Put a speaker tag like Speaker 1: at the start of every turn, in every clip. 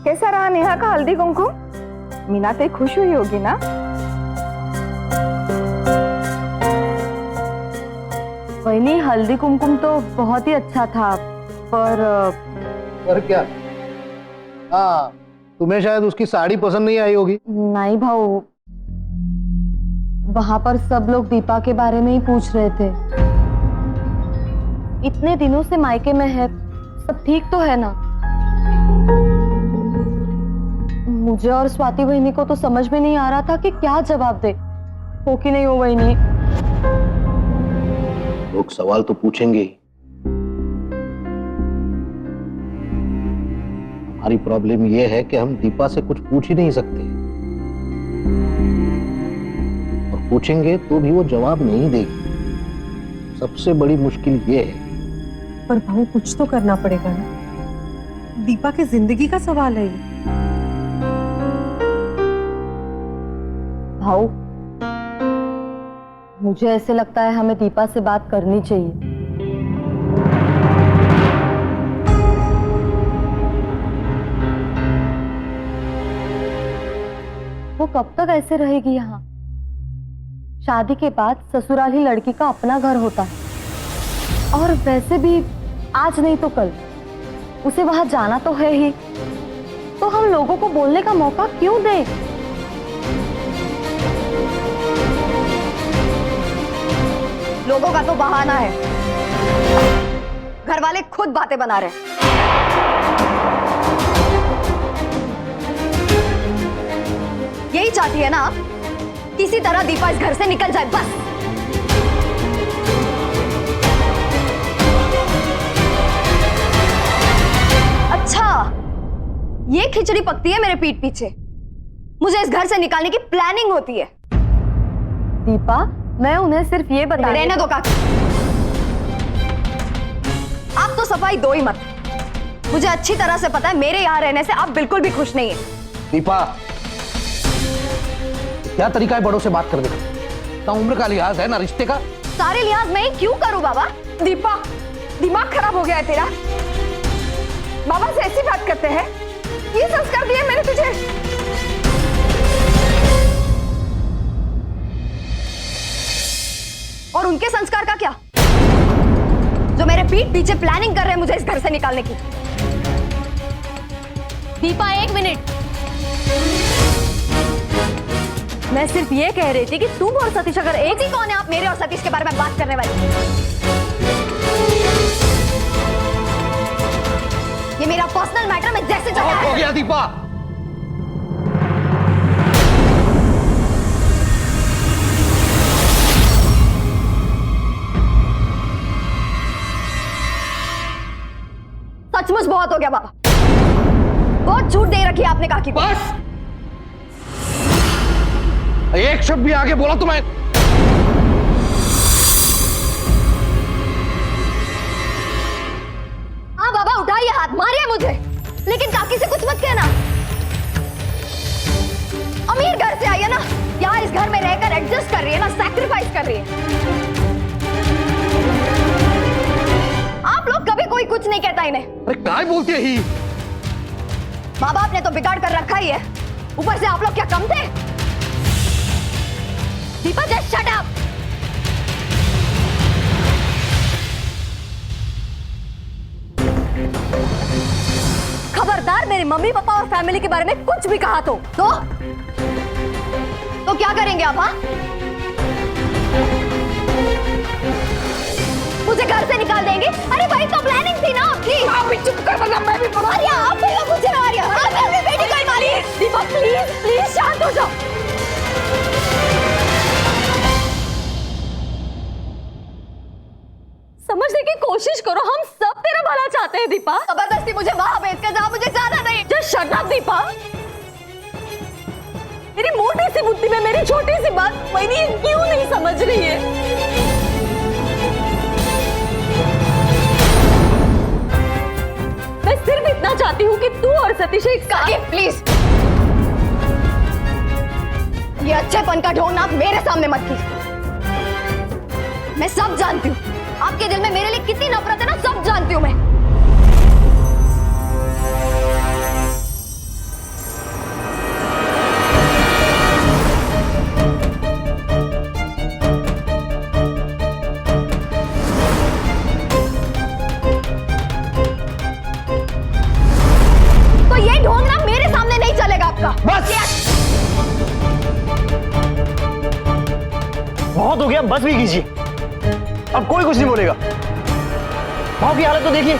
Speaker 1: कैसा रहा नेहा का हल्दी कुमकुम? मीना तो खुश हुई होगी ना?
Speaker 2: वही हल्दी कुमकुम तो बहुत ही अच्छा था, पर
Speaker 3: क्या? हाँ, तुम्हें शायद उसकी साड़ी पसंद नहीं आई होगी।
Speaker 2: नहीं भाऊ, वहां पर सब लोग दीपा के बारे में ही पूछ रहे थे। इतने दिनों से मायके में है, सब ठीक तो है ना? मुझे और स्वाति बहनी को तो समझ में नहीं आ रहा था कि क्या जवाब दे। हो कि नहीं हो बहनी?
Speaker 3: लोग सवाल तो पूछेंगे ही। हमारी प्रॉब्लम यह है कि हम दीपा से कुछ पूछ ही नहीं सकते, और पूछेंगे तो भी वो जवाब नहीं देगी। सबसे बड़ी मुश्किल ये है।
Speaker 4: पर भाऊ कुछ तो करना पड़ेगा ना, दीपा की जिंदगी का सवाल है ये।
Speaker 2: भाऊ, मुझे ऐसे लगता है हमें दीपा से बात करनी चाहिए। वो कब तक ऐसे रहेगी यहाँ? शादी के बाद ससुराल ही लड़की का अपना घर होता है, और वैसे भी आज नहीं तो कल उसे वहां जाना तो है ही, तो हम लोगों को बोलने का मौका क्यों दें?
Speaker 5: लोगों का तो बहाना है, घर वाले खुद बातें बना रहे। यही चाहती है ना आप? किसी तरह दीपा इस घर से निकल जाए, बस। अच्छा, ये खिचड़ी पकती है मेरे पीठ पीछे। मुझे इस घर से निकालने की प्लानिंग होती है।
Speaker 2: दीपा, मैं उन्हें सिर्फ ये बता
Speaker 5: रहने दो काकी, आप तो सफाई दो ही मत। मुझे अच्छी तरह से पता है मेरे यहाँ रहने से आप बिल्कुल भी खुश नहीं है।
Speaker 3: दीपा, क्या तरीका है बड़ों से बात करने का? ना उम्र का लिहाज है, ना रिश्ते का।
Speaker 5: सारे लिहाज मैं ही क्यों करूं बाबा?
Speaker 1: दीपा, दिमाग खराब हो गया है तेरा? बाबा से ऐसी बात करते हैं? ये संस्कार दिए मैंने तुझे?
Speaker 5: और उनके संस्कार का क्या, जो मेरे पीठ पीछे प्लानिंग कर रहे हैं मुझे इस घर से निकालने की?
Speaker 2: दीपा, एक मिनट। मैं सिर्फ ये कह रही थी कि तुम और सतीश अगर एक
Speaker 5: ही कौन है आप मेरे और सतीश के बारे में बात करने वाले? ये मेरा पर्सनल मैटर, मैं जैसे चाहे।
Speaker 3: हो गया दीपा।
Speaker 5: सचमुच बहुत हो गया बाबा, बहुत झूठ दे रखी है आपने काकी को।
Speaker 3: बस, एक शब्द भी आगे बोला तो मैं।
Speaker 5: हाँ बाबा, उठाइए हाथ, मारिए मुझे, लेकिन काकी से कुछ मत कहना। अमीर घर से आई है ना, यहाँ इस घर में रहकर एडजस्ट कर रही है ना, सैक्रिफाइस कर रही है। आप लोग कभी कोई कुछ नहीं कहता इन्हें।
Speaker 3: अरे क्या बोलती है ही?
Speaker 5: माँ बाप ने तो बिगाड़ कर रखा ही है, ऊपर से आप लोग क्या कम थे? Deepa, just shut up. खबरदार मेरे मम्मी पापा और फैमिली के बारे में कुछ भी कहा तो क्या करेंगे आप? हाँ, मुझे घर से निकाल देंगे? अरे भाई, तो प्लानिंग थी ना आपकी।
Speaker 1: आप भी चुप कर, वरना मैं भी
Speaker 5: मारिया, आप भी लोग मुझे मारिया। आप अपनी बेटी को ही मारिए। दीपा, प्लीज प्लीज शांत हो जाओ।
Speaker 2: समझने की कोशिश करो, हम सब तेरा भला चाहते हैं दीपा।
Speaker 5: जबरदस्ती मुझे वहां भेज के जहां मुझे जाना नहीं।
Speaker 2: Just shut up Deepa. मेरी मोटी सी बुद्धि में मेरी छोटी सी बात वही क्यों नहीं समझ रही है? मैं सिर्फ इतना चाहती हूँ कि तू और सतीश एक साथ।
Speaker 5: प्लीज, ये अच्छेपन का ढोंग आप मेरे सामने मत कीजिए। मैं सब जानती हूँ, आपके दिल में मेरे लिए कितनी नफरत है ना, सब जानती हूँ मैं।
Speaker 6: दीदी आप बस भी कीजिए, अब कोई कुछ नहीं बोलेगा। भाव की हालत तो देखिए।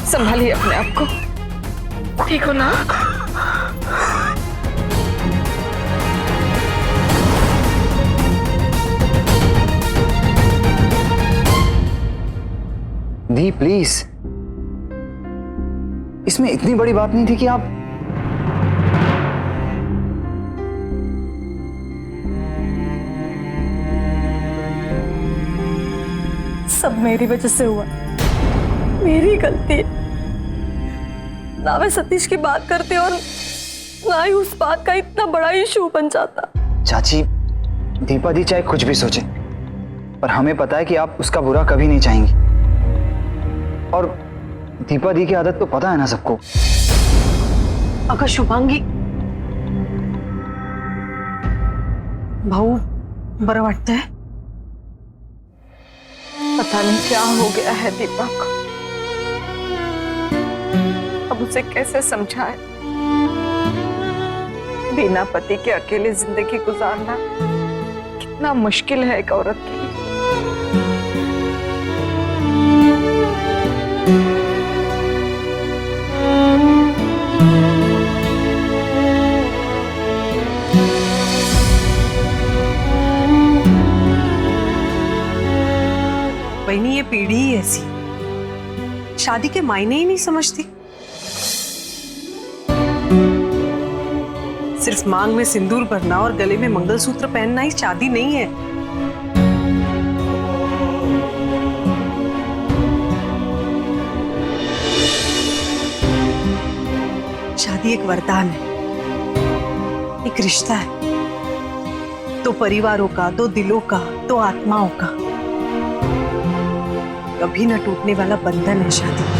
Speaker 1: संभालिए अपने आप को, ठीक हो ना?
Speaker 6: दी प्लीज, इसमें इतनी बड़ी बात नहीं थी कि आप
Speaker 4: सब मेरी वजह से हुआ, मेरी गलती है। ना मैं सतीश की बात करती और ना ही उस बात का इतना बड़ा इशू बन जाता।
Speaker 6: चाची, दीपा दी चाहे कुछ भी सोचे, पर हमें पता है कि आप उसका बुरा कभी नहीं चाहेंगी। और दीपा दी की आदत तो पता है ना सबको।
Speaker 4: अगर शुभांगी भाऊ बरं वाटतंय?
Speaker 1: पता नहीं क्या हो गया है दीपक, अब उसे कैसे समझाए। बिना पति के अकेले जिंदगी गुजारना कितना मुश्किल है एक औरत के लिए।
Speaker 4: बहनी ये पीढ़ी ही ऐसी, शादी के मायने ही नहीं समझती। सिर्फ मांग में सिंदूर भरना और गले में मंगलसूत्र पहनना ही शादी नहीं है। शादी एक वरदान है, एक रिश्ता है, दो परिवारों का, दो दिलों का, दो आत्माओं का, कभी न टूटने वाला बंधन है शादी।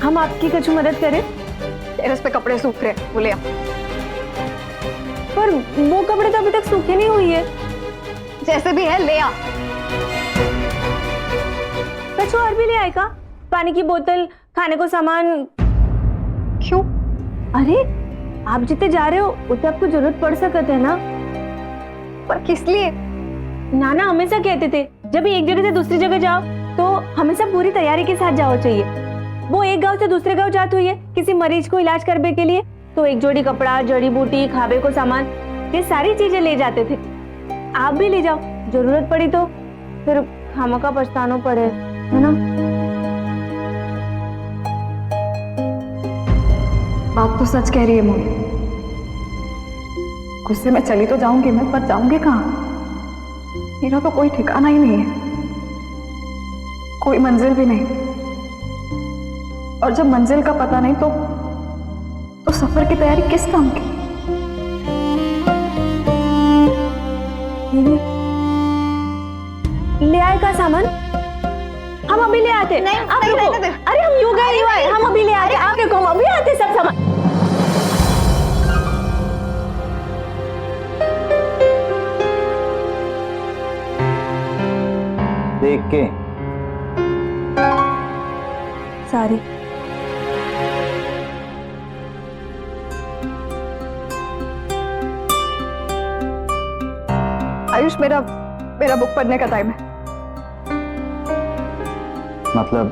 Speaker 2: हम आपकी कुछ मदद करें?
Speaker 1: टेरेस पे कपड़े सूख रहे हैं, वो ले आ।
Speaker 2: पर वो कपड़े तो अभी तक सूखे नहीं हुई है।
Speaker 1: जैसे भी है ले आ।
Speaker 2: कुछ और भी ले आएगा? पानी की बोतल, खाने को सामान।
Speaker 1: क्यों?
Speaker 2: अरे आप जितने जा रहे हो उतने आपको जरूरत पड़ सकते है ना।
Speaker 1: पर किस लिए?
Speaker 2: नाना हमेशा कहते थे जब एक जगह से दूसरी जगह जाओ तो हमेशा पूरी तैयारी के साथ जाओ चाहिए। वो एक गांव से दूसरे गांव जाती हुई है किसी मरीज को इलाज करने के लिए, तो एक जोड़ी कपड़ा, जड़ी बूटी, खावे को सामान, ये सारी चीजें ले जाते थे। आप भी ले जाओ, जरूरत पड़ी तो फिर खामखा पछताना पड़े, है ना?
Speaker 1: बात तो सच कह रही है मोनी। गुस्से में चली तो जाऊंगी मैं, पर जाऊंगी कहाँ? मेरा तो कोई ठिकाना ही नहीं है, कोई मंजिल भी नहीं। और जब मंजिल का पता नहीं तो सफर की तैयारी किस काम की?
Speaker 2: ले आए का सामान? हम अभी ले आते।
Speaker 1: नहीं,
Speaker 2: आप
Speaker 1: नहीं,
Speaker 2: रुको।
Speaker 1: नहीं, नहीं।
Speaker 2: अरे हम यूं गए, यूं आए, हम अभी ले आते। आप देखो हम अभी आते सब सामान।
Speaker 6: देख के
Speaker 2: सारी
Speaker 1: आयुष, मेरा बुक पढ़ने का टाइम है।
Speaker 6: मतलब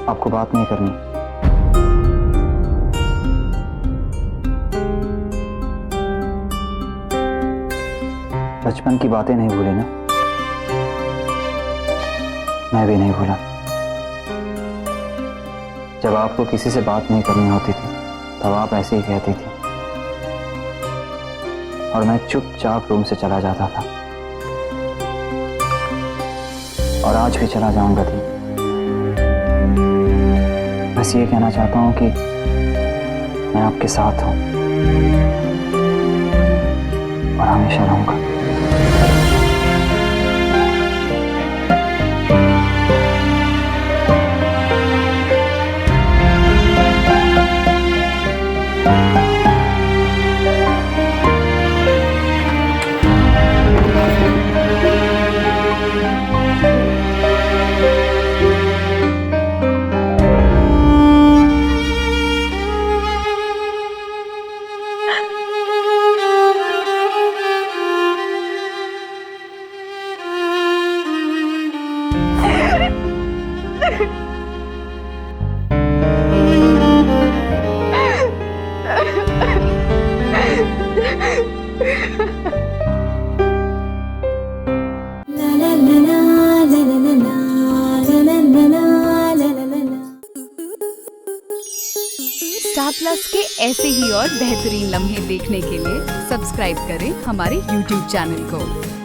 Speaker 6: आपको बात नहीं करनी? बचपन की बातें नहीं भूली ना? मैं भी नहीं भूला। जब आपको किसी से बात नहीं करनी होती थी तब आप ऐसे ही कहती थी और मैं चुपचाप रूम से चला जाता था, और आज भी चला जाऊंगा थी। बस ये कहना चाहता हूं कि मैं आपके साथ हूं। और हमेशा रहूंगा।
Speaker 7: स्टार प्लस के ऐसे ही और बेहतरीन लम्हे देखने के लिए सब्सक्राइब करें हमारे YouTube चैनल को।